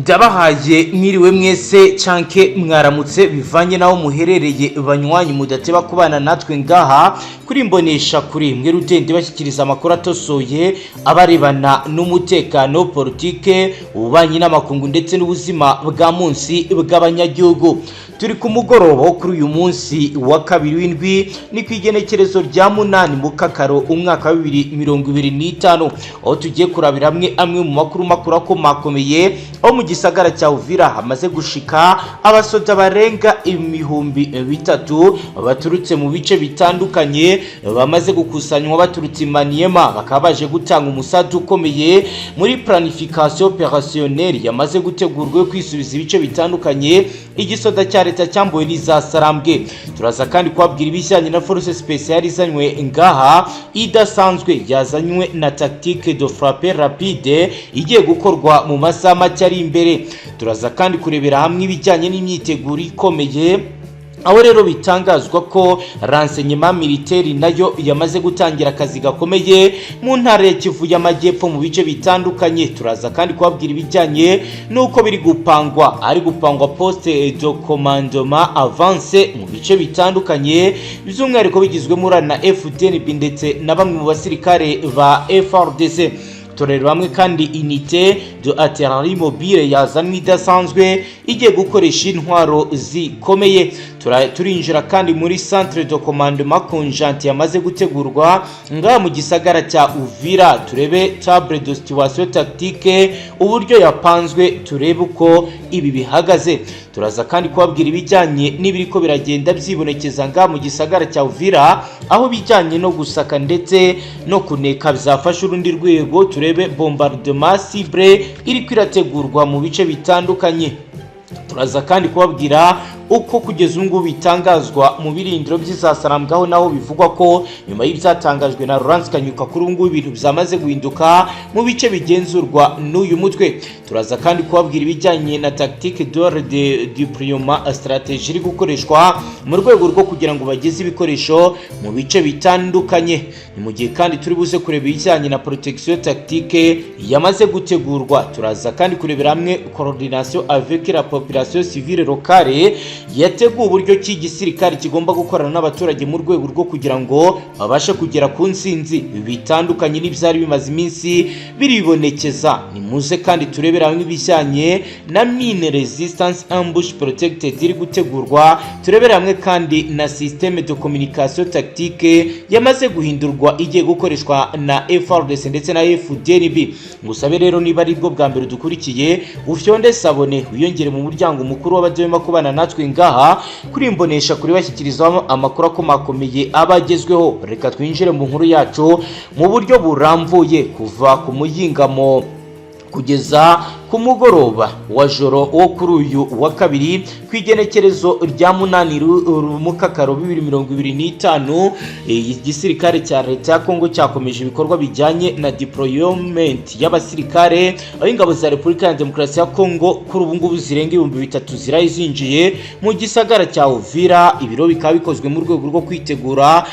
Ndabahaye mwiriwe mwese canke mwaramutse bivanye naho muherereye banywanyi mudateba kubana natwe ngaha kuri mbonesha kuri mwe rutende bashyikiriza amakuru atosoye abarebana n'umutekano politike ububanyi n'amakungu ndetse n'ubuzima bwa munsi bw'abanyagihugu. Turi ku mugoroba kuri uyu munsi wa kabiri w'indwi ni kwigenekerezo rya 8 mu kakaro umwaka wa 2025 aho tugiye kurabira amwe mu makuru akomakomeye aho mu gisagara cya Uvira hamaze gushika abasoda barenga 3,000 baturutse mu bice bitandukanye bamaze gukusanywa baturutse Maniema bakaba baje gutanga umusadu ukomeye muri planification opérationnelle yamaze gutegurwa kwisubiza ibice bitandukanye igisoda cya leta cyamboye n'izasarambwe. Turaza kandi kwabwira ibijyanye na force spéciale izanywe ngaha idasanzwe yazanywe na tactique de frappe rapide igiye gukorwa mu masaha make ari imbere. Turaza kandi kurebera hamwe ibijyanye n'imyiteguro ikomeye aho rero bitangazwa ko renseignement militaire nayo yamaze gutangira akazi gakomeye mu ntara ya Kivu y'Amajyepfo mu bice bitandukanye. Turaza kandi kwabwira ibijyanye nuko biri gupangwa poste de commandement avance mu bice bitandukanye by'umwihariko bigizwe muri na FDNB ndetse na bamwe mu basirikare ba FARDC. Torero bamwe kandi unité de artillerie mobile yazanwe idasanzwe igiye gukoresha intwaro zikomeye. Turinjira kandi muri centre de commandement conjoint yamaze gutegurwa ngaha mu gisagara cya Uvira turebe table de situation tactique uburyo yapanzwe turebe uko ibi bihagaze. Turaza kandi kwabwira ibijyanye n'ibiriko biragenda byibonekeza ngaha mu gisagara cya Uvira aho bijyanye no gusaka ndetse no kuneka bizafasha urundi rwego turebe bombardement cible iri kwirategurwa mu bice bitandukanye. Turaza kandi kubabwira uko kugeza ubu bitangazwa mu birindiro by'izasarambwaho naho bivugwa ko nyuma y'ibyatangajwe na Laurence Kanyuka kuri ubu ibintu byamaze guhinduka mu bice bigenzurwa n'uyu mutwe. Turaza kandi kubabwira ibijyanye na tactique d'ordre de déploiement stratégie iri gukoreshwa mu rwego rwo kugira ngo bageze ibikoresho mu bice bitandukanye. Ni mu gihe kandi turi buze kureba ibijyanye na protection tactique yamaze gutegurwa. Turaza kandi kurebera hamwe coordination avec la population civile locale yateguye uburyo ki gisirikare kigomba gukorana n'abaturage mu rwego rwo kugira ngo babashe kugera ku nsinzi bitandukanye n'ibyari bimaze iminsi biribonekeza. Ni muze kandi turebera hamwe ibijyanye na mine resistance ambush protected iri gutegurwa. Turebera hamwe kandi na système de communication tactique yamaze guhindurwa igiye gukoreshwa na FARDC ndetse na FDNB. Ngusabe rero niba ari bwo bwa mbere dukurikiye ufyonde sabone wiyongere mu muryango mukuru w'abadema kubana natwe ngaha kuri mbonesha kuri bashyikiriza amakuru akomakomeye abagezweho. Reka twinjire mu nkuru yacu mu buryo buramvuye kuva ku muyingamo kugeza ku mugoroba wa joro wo kuri uyu wa kabiri kwigenekerezo rya 8 mu kakaro 2025 igisirikare cya leta ya Kongo cyakomeje ibikorwa bijyanye na deployment y'abasirikare ab'ingabo za Repubulika ya Demokarasi ya Kongo kuri ubu ngubu zirenga 3,000 zirayizinjiye mu gisagara cya Uvira. Ibiro bikaba bikozwe mu rwego rwo kwitegura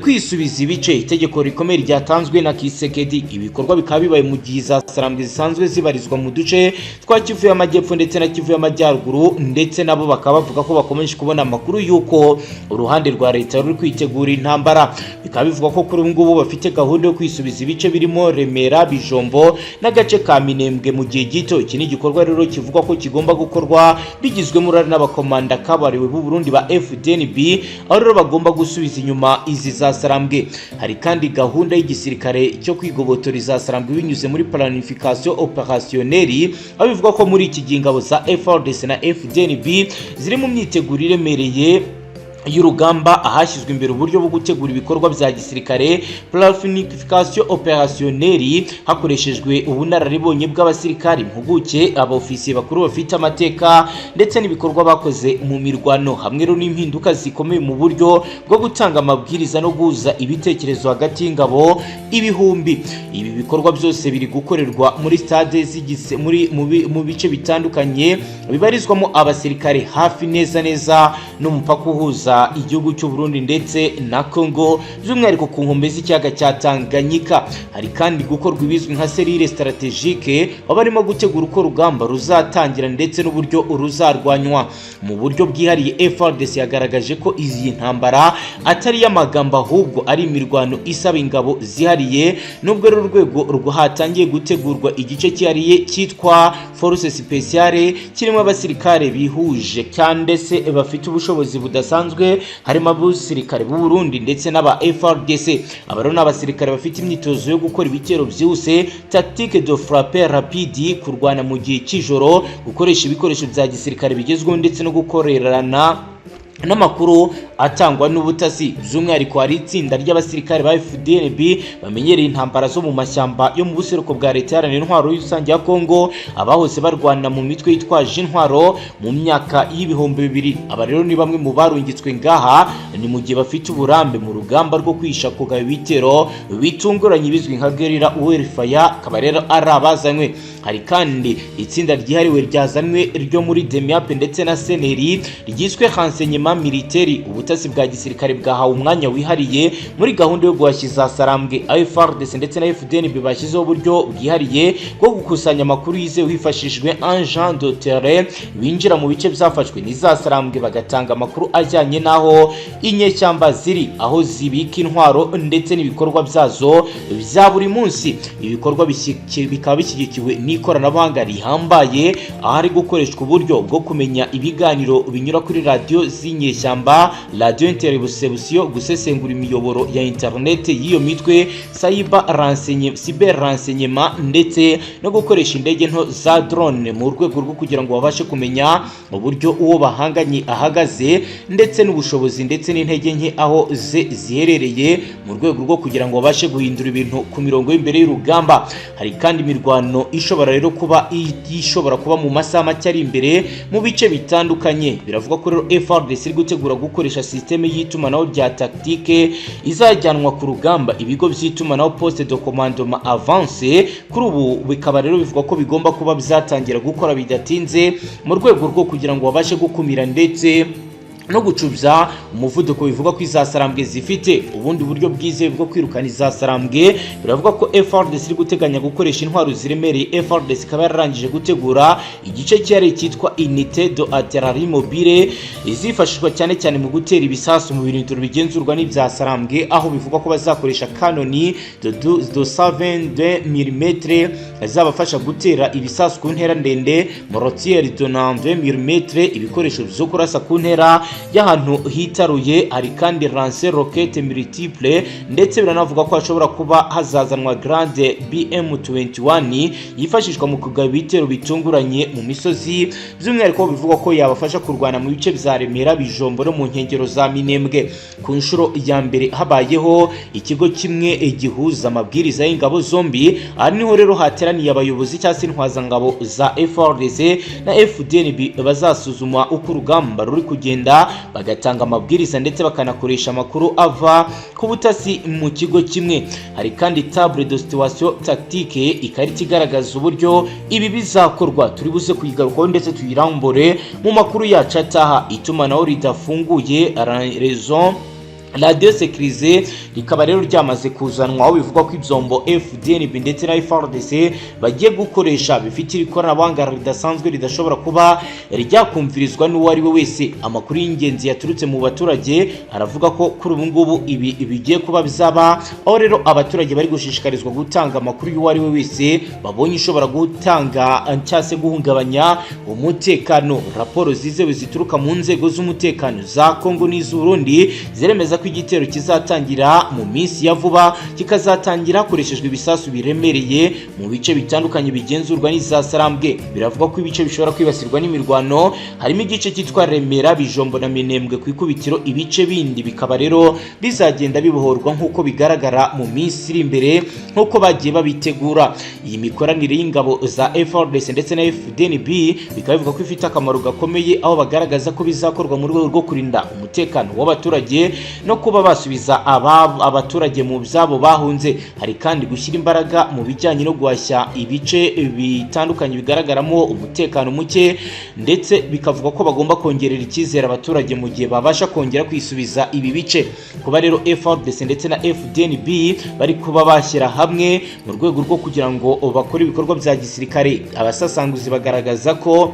kwisubiza ibice itegeko rikomeye ryatanzwe na Kisekedi. Ibikorwa bikaba bibaye mu gihe zasarambwe zisanzwe zibarizwa mu duce twa Kivu y'Amajyepfo ndetse na Kivu y'Amajyaruguru ndetse nabo bakaba bavuga ko bakomeje kubona amakuru yuko uruhande rwa leta ruri kwitegura intambara. Bikaba bivuga ko kuri ngubu bafite gahunda yo kwisubiza ibice birimo Remera, Bijombo n'agace ka Minembwe mu gihe gito. Iki ni igikorwa rero kivuga ko kigomba gukorwa bigizwe muri n'abakomanda kabariwe b'u Burundi ba FDNB aho rero bagomba gusubiza inyuma izi zasarambwe. Hari kandi gahunda y'igisirikare cyo kwigobotora izasarambwe binyuze muri planification opérationnelle aho bivuga ko muri iki gihe ingabo za FARDC na FDNB ziri mu myiteguro iremereye y'urugamba ahashyizwe imbere uburyo bwo gutegura ibikorwa bya gisirikare planification opérationnelle hakoreshejwe ubunararibonye bw'abasirikari impuguke abofisiye bakuru bafite amateka ndetse n'ibikorwa bakoze mu mirwano hamwe n'impinduka zikomeye mu buryo bwo gutanga amabwiriza no guhuza ibitekerezo hagati y'ingabo ibihumbi. Ibi bikorwa byose biri gukorerwa muri stade zigise mu bice bitandukanye bibarizwamo abasirikare hafi neza n'umupaka uhuza ihuza igihugu cy'u Burundi ndetse na Congo by'umwihariko ku nkombe z'ikiyaga cya Tanganyika. Hari kandi gukorwa ibizwi nka serire strategique aho barimo gutegura uko rugamba ruzatangira ndetse n'uburyo ruzarwanywa. Mu buryo bwihariye FARDC yagaragaje ko izi ntambara atari y'amagambo ahubwo ari imirwano isaba ingabo zihariye, nubwo rero urwego rwahatangiye gutegurwa igice cyihariye cyitwa Force Speciale kirimo abasirikare bihuje kandi se bafite ubushobozi budasanzwe, harimo abasirikare b'u Burundi ndetse n'aba FARDC. Aba rero n'abasirikare bafite imyitozo yo gukora ibitero byihuse, tactique de frappe rapide, kurwana mu gihe cy'ijoro, gukoresha ibikoresho bya gisirikare bigezweho ndetse no gukorerana n'amakuru atangwa n'ubutasi. By'umwihariko hari itsinda ry'abasirikare ba FDNB bamenyereye intambara zo mu mashyamba yo mu buseruko bwa leta iharanira intwaro rusange ya Congo, abahose barwana mu mitwe yitwaje intwaro mu myaka y'ibihumbi 2000. Aba rero ni bamwe mu barungitswe ngaha, ni mu gihe bafite uburambe mu rugamba rwo kwisha kugaba ibitero bitunguranye bizwi nka guerrilla warfare, akaba rero ari abazanywe. Hari kandi itsinda ryihariwe ryazanwe ryo muri DEMIAP ndetse na Seneri ryiswe renseignement militaire. Ubutasi bwa gisirikare bwahawe umwanya wihariye muri gahunda yo guhashyiza Sarambwe. FARDC ndetse na FDNB bashyizeho uburyo bwihariye bwo gukusanya amakuru yizewe hifashishijwe agent de terrain binjira mu bice byafashwe n'iza Sarambwe bagatanga amakuru ajyanye n'aho inyeshyamba ziri, aho zibika intwaro ndetse n'ibikorwa byazo bya buri munsi. Ibikorwa bikaba bishyigikiwe n'ikoranabuhanga rihambaye, ahari gukoreshwa uburyo bwo kumenya ibiganiro binyura kuri radio z'inyeshyamba, radio interception, gusesengura imiyoboro ya internet y'iyo mitwe, cyber renseignement ndetse no gukoresha indege nto za drone mu rwego rwo kugira ngo babashe kumenya uburyo uwo bahanganye ahagaze ndetse n'ubushobozi ndetse n'intege nke aho ziherereye mu rwego rwo kugira ngo babashe guhindura ibintu ku mirongo y'imbere y'urugamba. Hari kandi imirwano ishobora rero kuba mu masaha make ari imbere mu bice bitandukanye. Biravuga ko rero FARDC iri gutegura gukoresha systeme y'itumanaho rya tactique izajyanwa ku rugamba. Ibigo by'itumanaho poste de commandement avance kuri ubu bikaba rero bivuga ko bigomba kuba byatangira gukora bidatinze mu rwego rwo kugira ngo babashe gukumira ndetse no gucubya umuvuduko. Bivuga ko izasarambwe zifite ubundi buryo bwizewe bwo kwirukana izasarambwe. Biravuga ko FARDC iri guteganya gukoresha intwaro ziremereye. FARDC ikaba yararangije gutegura igice cyari cyitwa unité de artillerie mobile, izifashishwa cyane cyane mu gutera ibisasu mu birindiro bigenzurwa n'ibyasarambwe, aho bivuga ko bazakoresha kanoni de 122 mm azabafasha gutera ibisasu ku ntera ndende, mortier de 92 mm, ibikoresho byo kurasa ku ntera y'ahantu hitaruye. Hari kandi lance roquette multiple ndetse biranavuga ko hashobora kuba hazazanwa grande BM21 yifashishwa mu kugaba ibitero bitunguranye mu misozi, by'umwihariko bivuga ko yabafasha kurwana mu bice bya Remera, Bijombo no mu nkengero za Minembwe. Ku nshuro ya mbere habayeho ikigo kimwe gihuza amabwiriza y'ingabo zombi, ari niho rero hateraniye abayobozi cyangwa se intwazangabo za FARDC na FDNB bazasuzuma uko urugamba ruri kugenda, bagatanga amabwiriza ndetse bakanakoresha amakuru ava ku butasi mu kigo kimwe. Hari kandi table de situation tactique, ikarita igaragaza uburyo ibi bizakorwa. Turi buze kuyigarukaho ndetse tuyirambure mu makuru yacu ataha. Itumanaho ridafunguye raison radio sécurisée rikaba rero ryamaze kuzanwa, aho bivugwa ko ibyombo FDNB ndetse na FARDC bagiye gukoresha bifite ikoranabuhanga ridasanzwe ridashobora kuba ryakumvirizwa n'uwo ari we wese. Amakuru y'ingenzi yaturutse mu baturage aravuga ko kuri ubu ngubu ibi bigiye kuba bizaba, aho rero abaturage bari gushishikarizwa gutanga amakuru y'uwo ari we wese babonye ishobora gutanga cyase guhungabanya umutekano. Raporo zizewe zituruka mu nzego z'umutekano za Congo n'iz'u Burundi ziremeza ko igitero kizatangira mu minsi ya vuba, kikazatangira hakoreshejwe ibisasu biremereye mu bice bitandukanye bigenzurwa n'izasarambwe. Biravuga ko ibice bishobora kwibasirwa n'imirwano harimo igice cyitwa Remera, Bijombo na Minembwe ku ikubitiro. Ibice bindi bikaba rero bizagenda bibohorwa nk'uko bigaragara mu minsi iri imbere nk'uko bagiye babitegura. Iyi mikoranire y'ingabo za FARDC ndetse na FDNB bikaba bivuga ko ifite akamaro gakomeye, aho bagaragaza ko bizakorwa mu rwego rwo kurinda umutekano w'abaturage no no kuba basubiza abaturage mu byabo bahunze. Hari kandi gushyira imbaraga mu bijyanye no guhashya ibice bitandukanye bigaragaramo umutekano muke, ndetse bikavuga ko bagomba kongerera icyizere abaturage mu gihe babasha kongera kwisubiza ibi bice. Kuba rero FARDC ndetse na FDNB bari kuba bashyira hamwe mu rwego rwo kugira ngo bakore ibikorwa bya gisirikare, abasasanguzi bagaragaza ko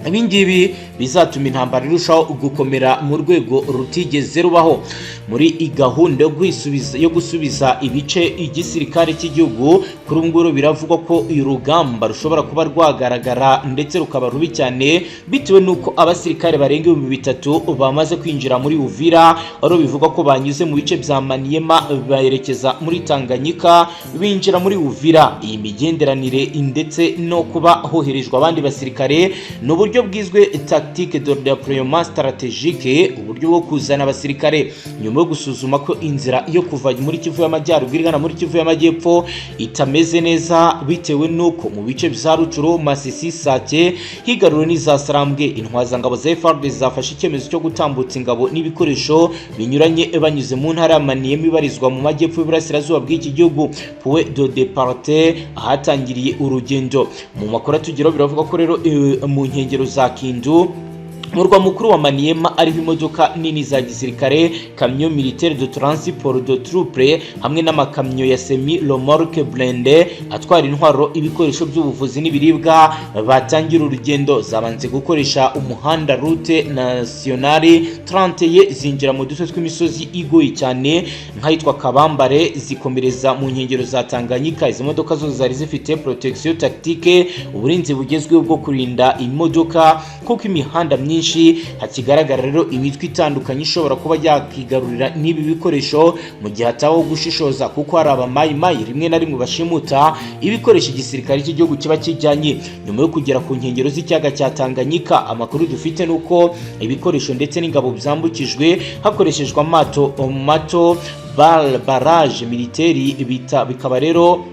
ibingibi bizatuma intambara irushaho gukomera mu rwego rutigeze rubaho. Muri gahunda yo gusubiza ibice igisirikare cy'igihugu, kuri ubu ngubu biravugwa ko urugamba rushobora kuba rwagaragara ndetse rukaba rubi cyane, bitewe n'uko abasirikare barenga 3,000 bamaze kwinjira muri Uvira, aho bivugwa ko banyuze mu bice bya Maniema bayerekeza muri Tanganyika binjira muri Uvira. Iyi migenderanire ndetse no kuba hoherejwe abandi basirikare n'uburyo bwizwe tactique de déploiement stratégique, uburyo bwo kuzana abasirikare nyuma yo gusuzuma ko inzira yo kuva muri Kivu y'Amajyaruguru igana muri Kivu y'Amajyepfo itameze neza, bitewe n'uko mu bice bya Rucuro, Masisi, Sake higaruriwe n'iza Sarambwe. Intwazangabo za FARDC zafashe icyemezo cyo gutambutsa ingabo n'ibikoresho binyuranye banyuze mu ntara ya Maniema ibarizwa mu majyepfo y'Iburasirazuba bw'iki gihugu, Point de départ ahatangiriye urugendo. Mu makuru atugeraho biravuga ko rero mu nkengero za Kindu, murwa mukuru wa Maniema, ariho imodoka nini za gisirikare, camion militaire de transport de troupes hamwe n'amakamyo ya semi remorque blindé atwara intwaro, ibikoresho by'ubuvuzi n'ibiribwa, batangira urugendo. Zabanze gukoresha umuhanda route nationale 30 zinjira mu duce tw'imisozi igoye cyane nk'ahitwa Kabambare, zikomereza mu nkengero za Tanganyika. Izi modoka zo zari zifite protection tactique, uburinzi bugezweho bwo kurinda imodoka, kuko imihanda myinshi hakigaragara rero imitwe itandukanye ishobora kuba yakigarurira n'ibi bikoresho mu gihe hatabaho gushishoza, kuko hari abamayimayi rimwe na rimwe bashimuta ibikoresho igisirikare cy'igihugu kiba kijyanye. Nyuma yo kugera ku nkengero z'ikiyaga cya Tanganyika, amakuru dufite nuko ibikoresho ndetse n'ingabo byambukijwe hakoreshejwe amato barrage militaire, bikaba rero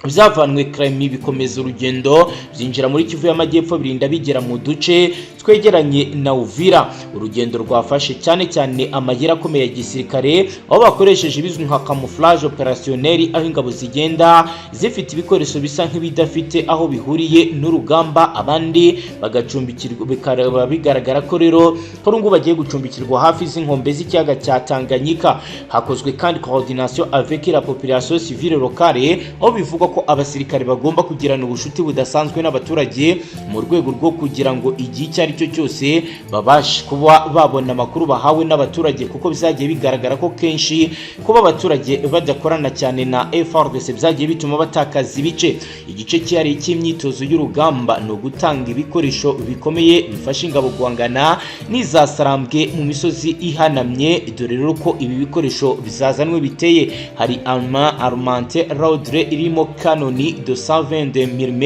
byavanwe Kremlin bikomeza urugendo byinjira muri Kivu y'Amajyepfo, birinda bigera mu duce twegeranye na Uvira. Urugendo rwafashe cyane cyane amayira akomeye ya gisirikare, aho bakoresheje ibizwi nka camouflage opérationnel, aho ingabo zigenda zifite ibikoresho bisa nk'ibidafite aho bihuriye n'urugamba, abandi bagacumbikirwa. Bikaba bigaragara ko rero ko rungu bagiye gucumbikirwa hafi z'inkombe z'ikiyaga cya Tanganyika. Hakozwe kandi coordination avec la population civile locale, aho bivugwa ko abasirikare bagomba kugirana ubushuti budasanzwe n'abaturage mu rwego rwo kugira ngo igihe icyo ari cyo cyose babashe kuba babona amakuru bahawe n'abaturage, kuko byagiye bigaragara ko kenshi kuba abaturage badakorana cyane na FARDC byagiye bituma batakaza ibice. Igice cyari cy'imyitozo y'urugamba no gutanga ibikoresho bikomeye bifasha ingabo guhangana n'iza Sarambwe mu misozi ihanamye. Dore rero ko ibi bikoresho bizazanwe biteye, hari armante raudre irimo kanoni de 120 mm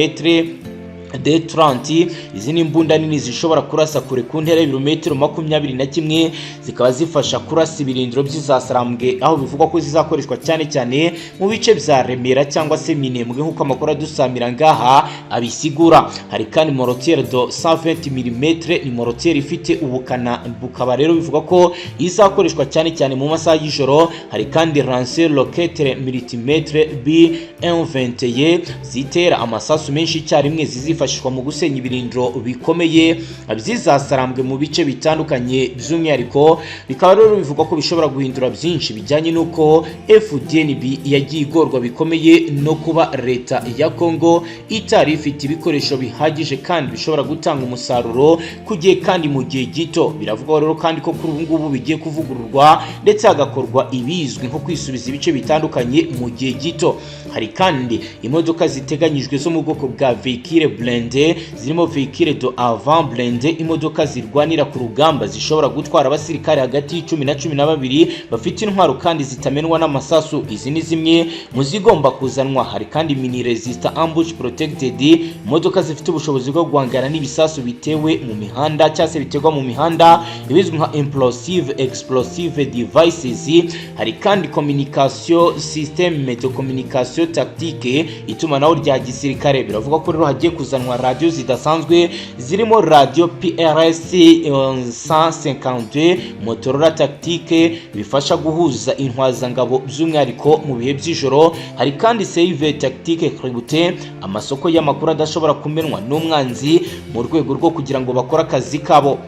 D30. Izi ni imbunda nini zishobora kurasa kure ku ntera y'ibirometero 21, zikaba zifasha kurasa ibirindiro by'izasarambwe, aho bivugwa ko zizakoreshwa cyane cyane mu bice bya Remera cyangwa se Minembwe nk'uko amakuru adusamira ngaha abisigura. Hari kandi mortier de 120 mm, ni mortier ifite ubukana, bukaba rero bivugwa ko izakoreshwa cyane cyane mu masaha y'ijoro. Hari kandi lancer roquette multimetre B121 zitera amasasu menshi icyarimwe, zizifashishwa mu gusenya ibirindiro bikomeye by'izasarambwe mu bice bitandukanye by'umwihariko. Bikaba rero bivugwa ko bishobora guhindura byinshi bijyanye n'uko FDNB yagiye igorwa bikomeye no kuba leta ya Kongo itari ifite ibikoresho bihagije kandi bishobora gutanga umusaruro ku gihe kandi mu gihe gito. Biravugwa rero kandi ko kuri ubu ngubu bigiye kuvugururwa ndetse hagakorwa ibizwi nko kwisubiza ibice bitandukanye mu gihe gito. Hari kandi imodoka ziteganyijwe zo mu bwoko bwa véhicule blindé, zirimo véhicule de avant blindé, imodoka zirwanira ku rugamba zishobora gutwara abasirikare hagati y'10 na 12 bafite intwaro kandi zitamenwa n'amasasu. Izi ni zimwe mu zigomba kuzanwa. Hari kandi mini resistant ambush protected, imodoka zifite ubushobozi bwo guhangana n'ibisasu bitewe mu mihanda cyangwa se bitegwa mu mihanda, ibizwi nka implosive explosive devices. Hari kandi communication system de communication tactique, itumanaho rya gisirikare. Biravuga ko rero hagiye kuzanwa haganwa radio zidasanzwe zirimo radio PRS 152 Motorola Tactique bifasha guhuza intwazangabo by'umwihariko mu bihe by'ijoro. Hari kandi Save Tactique Cribute, amasoko y'amakuru adashobora kumenwa n'umwanzi mu rwego rwo kugira ngo bakore akazi kabo.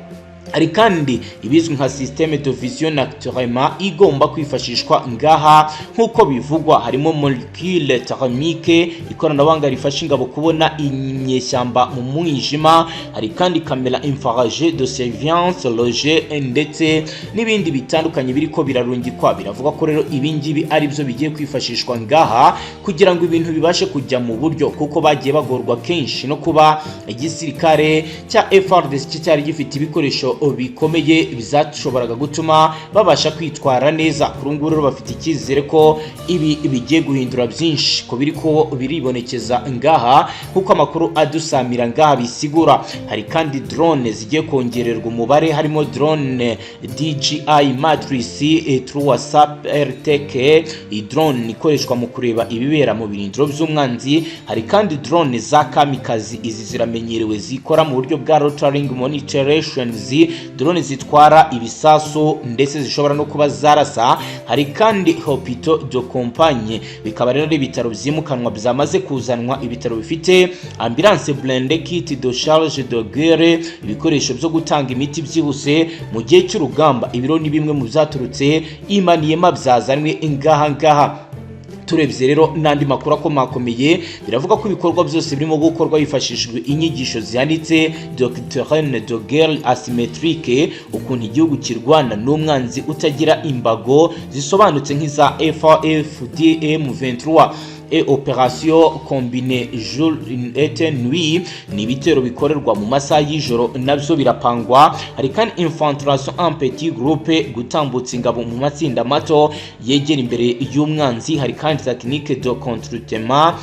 Hari kandi ibizwi nka systeme de vision naturellement igomba kwifashishwa ngaha nkuko bivugwa, harimo molecule thermique ikoranabuhanga rifasha ingabo kubona imyeshyamba mu mwijima. Hari kandi kamera infrarouge de surveillance loge ndetse n'ibindi bitandukanye biriko birarungikwa. Biravuga ko rero ibingibi ari byo bigiye kwifashishwa ngaha kugira ngo ibintu bibashe kujya mu buryo, kuko bagiye bagorwa kenshi no kuba igisirikare cya FARDC cyari gifite ibikoresho bikomeye bizashoboraga gutuma babasha kwitwara neza. Kuri nguru bafite icyizere ko ibi bigiye guhindura byinshi ko biriko biribonekeza ngaha kuko amakuru adusamira ngaha bisigura. Hari kandi drone zigiye kongererwa umubare, harimo drone DJI Matrix 3 RTK, drone ikoreshwa mu kureba ibibera mu birindiro by'umwanzi. Hari kandi drone za kamikazi, izi ziramenyerewe zikora mu buryo bwa rotary monitoration, drone zitwara ibisasu ndetse zishobora no kuba zarasa. Hari kandi hôpital de campagne, bikaba rero ibitaro byimukanwa byamaze kuzanwa, ibitaro bifite ambulance blindée, kit de charge de guerre, ibikoresho byo gutanga imiti byihuse mu gihe cy'urugamba. Ibiro ni bimwe mu byaturutse Imaniyema byazanwe ngaha. Turebye rero n'andi makuru akomakomeye, biravuga ko ibikorwa byose birimo gukorwa hifashishijwe inyigisho zihanitse doctrine de guerre asymétrique, ukuntu igihugu kirwana n'umwanzi utagira imbago zisobanutse nk'iza FAFDM 23 opération combinée jour et nuit, ni ibitero bikorerwa mu masaha y'ijoro nabyo birapangwa. Hari kandi infiltration en petit groupe, gutambutsa ingabo mu matsinda mato yegera imbere y'umwanzi. Hari kandi technique de contretement,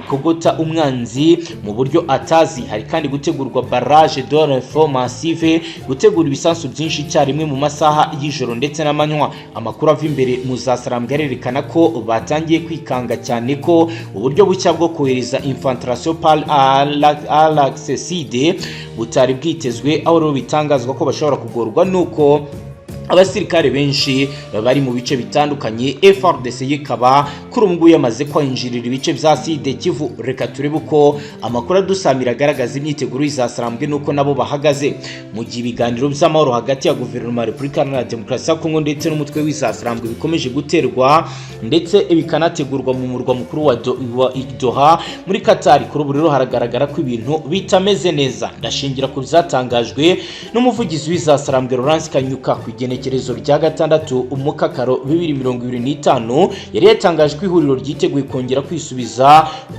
kugota umwanzi mu buryo atazi. Hari kandi gutegurwa barrage de renfort massive, gutegura ibisansu byinshi cyarimwe mu masaha y'ijoro ndetse n'amanywa. Amakuru ava imbere mu zasarambwe arerekana ko batangiye kwikanga cyane ko uburyo bucya bwo kohereza infiltration par à l'accesside butari bwitezwe, aho rero bitangazwa ko bashobora kugorwa nuko abasirikare benshi bari mu bice bitandukanye. FARDC yikaba kuri ubu yamaze kwinjirira ibice bya Sud Kivu. Reka turebe uko amakuru adusamira agaragaza imyiteguro izasarambwe nuko nabo bahagaze mu gihe ibiganiro by'amahoro hagati ya guverinoma ya Repubulika Iharanira Demokarasi ya Kongo ndetse n'umutwe w'izasarambwe bikomeje guterwa ndetse bikanategurwa mu murwa mukuru wa Doha muri Qatar. Kuri ubu rero haragaragara ko ibintu bitameze neza. Ndashingira ku byatangajwe n'umuvugizi w'izasarambwe Laurence Kanyuka ku igenekerezo rya gatandatu umukakaro 2025, yari yatangaje ko ihuriro ryiteguye kongera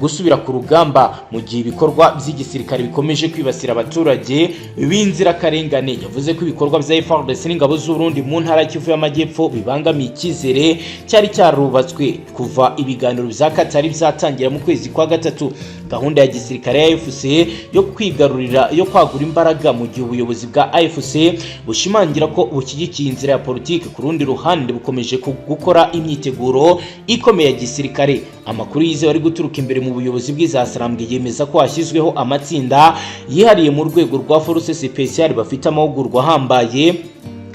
gusubira ku rugamba mu gihe ibikorwa by'igisirikare bikomeje kwibasira abaturage b'inzirakarengane. Yavuze ko ibikorwa bya FARDC n'ingabo z'u Burundi mu ntara ya Kivu y'Amajyepfo bibangamiye icyizere cyari cyarubatswe kuva ibiganiro bya Qatar byatangira mu kwezi kwa gatatu. Gahunda ya gisirikare ya AFC yo kwagura imbaraga mu gihe ubuyobozi bwa AFC bushimangira ko bushyigikiye inzira ya politiki, ku rundi ruhande bukomeje gukora imyiteguro ikomeye ya gisirikare. Amakuru yizewe ari guturuka imbere mu buyobozi bw'izasarambwe yemeza ko hashyizweho amatsinda yihariye mu rwego rwa force spéciale bafite amahugurwa ahambaye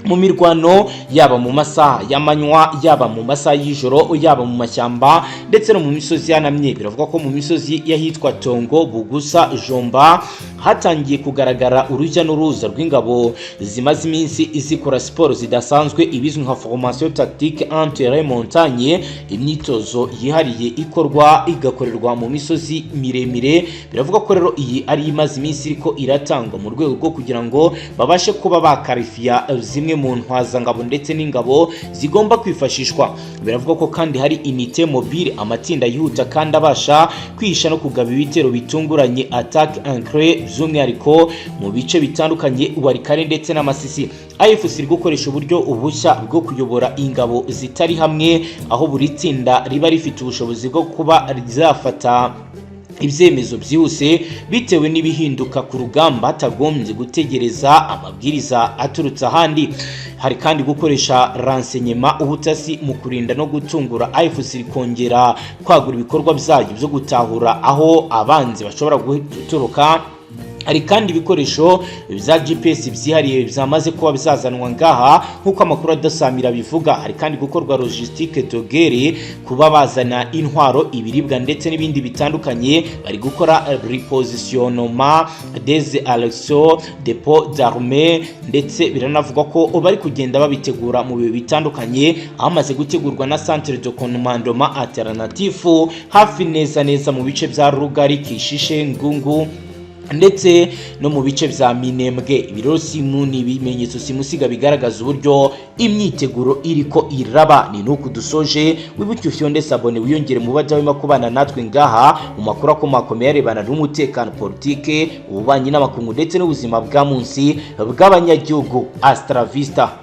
mu mirwano, yaba mu masaha y'amanywa, yaba mu masaha y'ijoro, yaba mu mashyamba ndetse no mu misozi yanamye. Biravuga ko mu misozi yahitwa Tongo, Bugusa, Jomba hatangiye kugaragara urujya n'uruza rw'ingabo zimaze iminsi izikora siporo zidasanzwe, ibizwi nka formation tactique en terrain montagne, imyitozo yihariye igakorerwa mu misozi miremire. Biravuga ko rero iyi ari imaze iminsi iriko iratangwa mu rwego rwo kugira ngo babashe kuba bakarifiya zimwe mu ntwazangabo ndetse n'ingabo zigomba kwifashishwa. Biravuga ko kandi hari unité mobile, amatsinda yihuta kandi abasha kwihisha no kugaba ibitero bitunguranye, attaque encre, by'umwihariko mu bice bitandukanye Warikare ndetse n'Amasisi. AFC iri gukoresha uburyo ubushya bwo kuyobora ingabo zitari hamwe, aho buri tsinda riba rifite ubushobozi bwo kuba ryafata ibyemezo byihuse bitewe n'ibihinduka ku rugamba atagombye gutegereza amabwiriza aturutse ahandi. Hari kandi gukoresha renseignement ubutasi mu kurinda no gutungura AFC kongera kwagura ibikorwa byayo byo gutahura aho abanzi bashobora guturuka. Hari kandi ibikoresho bya GPS byihariye byamaze kuba bizazanwa ngaha nkuko amakuru adasamira bivuga. Hari kandi gukorwa logistique de guerre, kuba bazana intwaro, ibiribwa ndetse n'ibindi bitandukanye. Bari gukora repositionnement des actions dépôt d'armée, ndetse biranavuga ko bari kugenda babitegura mu bihe bitandukanye, amaze gutegurwa na centre de commandement alternatif hafi neza mu bice bya Rugari, Kishishe, Ngungu ndetse no mu bice bya Minembwe. Ibiro simuni bimenyetso simusiga bigaragaza uburyo imyiteguro iriko iraba. Ni nuko dusoje, wibuke ufyonde sabone wiyongere mu baje kubana natwe ngaha mu makuru akomakomeye arebana n'umutekano, politike, ububanyi n'amakungu ndetse n'ubuzima bwa munsi bw'abanyagihugu. Astra Vista.